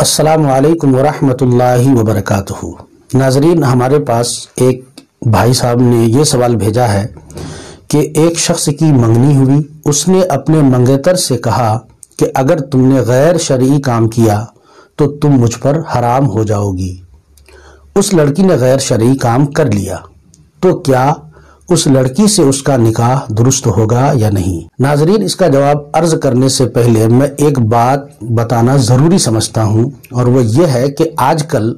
السلام علیکم ورحمۃ اللہ وبرکاتہ۔ ناظرین، ہمارے پاس ایک بھائی صاحب نے یہ سوال بھیجا ہے کہ ایک شخص کی منگنی ہوئی، اس نے اپنے منگیتر سے کہا کہ اگر تم نے غیر شرعی کام کیا تو تم مجھ پر حرام ہو جاؤ گی۔ اس لڑکی نے غیر شرعی کام کر لیا تو کیا اس لڑکی سے اس کا نکاح درست ہوگا یا نہیں؟ ناظرین، اس کا جواب عرض کرنے سے پہلے میں ایک بات بتانا ضروری سمجھتا ہوں، اور وہ یہ ہے کہ آج کل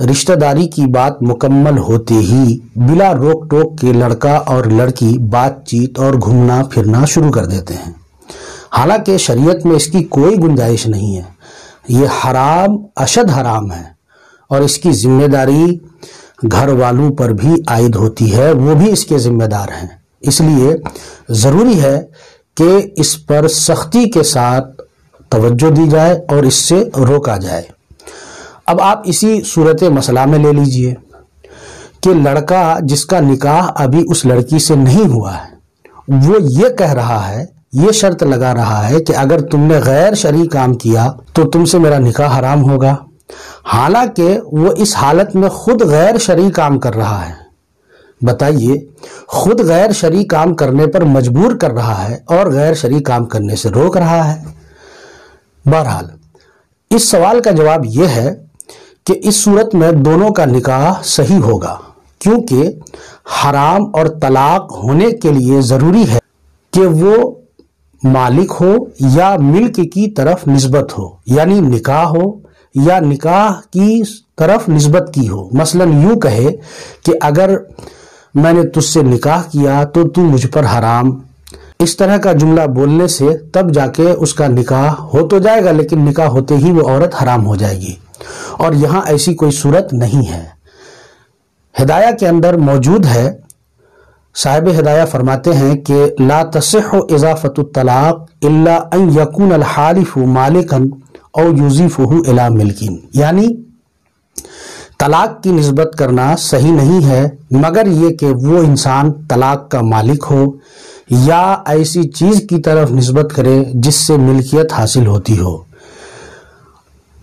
رشتہ داری کی بات مکمل ہوتے ہی بلا روک ٹوک کے لڑکا اور لڑکی بات چیت اور گھومنا پھرنا شروع کر دیتے ہیں، حالانکہ شریعت میں اس کی کوئی گنجائش نہیں ہے۔ یہ حرام اشد حرام ہے اور اس کی ذمہ داری گھر والوں پر بھی عائد ہوتی ہے، وہ بھی اس کے ذمہ دار ہیں۔ اس لیے ضروری ہے کہ اس پر سختی کے ساتھ توجہ دی جائے اور اس سے روکا جائے۔ اب آپ اسی صورت مسئلہ میں لے لیجئے کہ لڑکا جس کا نکاح ابھی اس لڑکی سے نہیں ہوا ہے، وہ یہ کہہ رہا ہے، یہ شرط لگا رہا ہے کہ اگر تم نے غیر شرعی کام کیا تو تم سے میرا نکاح حرام ہوگا، حالانکہ وہ اس حالت میں خود غیر شرعی کام کر رہا ہے۔ بتائیے، خود غیر شرعی کام کرنے پر مجبور کر رہا ہے اور غیر شرعی کام کرنے سے روک رہا ہے۔ بہرحال اس سوال کا جواب یہ ہے کہ اس صورت میں دونوں کا نکاح صحیح ہوگا، کیونکہ حرام اور طلاق ہونے کے لیے ضروری ہے کہ وہ مالک ہو یا ملک کی طرف نسبت ہو، یعنی نکاح ہو یا نکاح کی طرف نسبت کی ہو۔ مثلا یوں کہے کہ اگر میں نے تجھ سے نکاح کیا تو تو مجھ پر حرام، اس طرح کا جملہ بولنے سے تب جا کے اس کا نکاح ہو تو جائے گا، لیکن نکاح ہوتے ہی وہ عورت حرام ہو جائے گی، اور یہاں ایسی کوئی صورت نہیں ہے۔ ہدایہ کے اندر موجود ہے، صاحب ہدایہ فرماتے ہیں کہ لا تصح اضافت الطلاق الا ان یکون الحالف مالکا او یضیفہ الی ملکین، یعنی طلاق کی نسبت کرنا صحیح نہیں ہے مگر یہ کہ وہ انسان طلاق کا مالک ہو یا ایسی چیز کی طرف نسبت کرے جس سے ملکیت حاصل ہوتی ہو۔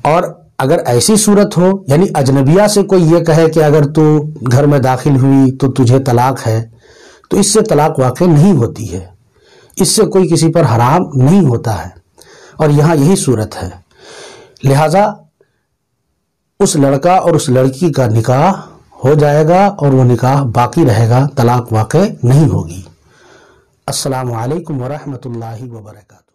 اور اگر ایسی صورت ہو، یعنی اجنبیہ سے کوئی یہ کہے کہ اگر تو گھر میں داخل ہوئی تو تجھے طلاق ہے، تو اس سے طلاق واقع نہیں ہوتی ہے، اس سے کوئی کسی پر حرام نہیں ہوتا ہے، اور یہاں یہی صورت ہے۔ لہذا اس لڑکا اور اس لڑکی کا نکاح ہو جائے گا اور وہ نکاح باقی رہے گا، طلاق واقع نہیں ہوگی۔ السلام علیکم ورحمۃ اللہ وبرکاتہ۔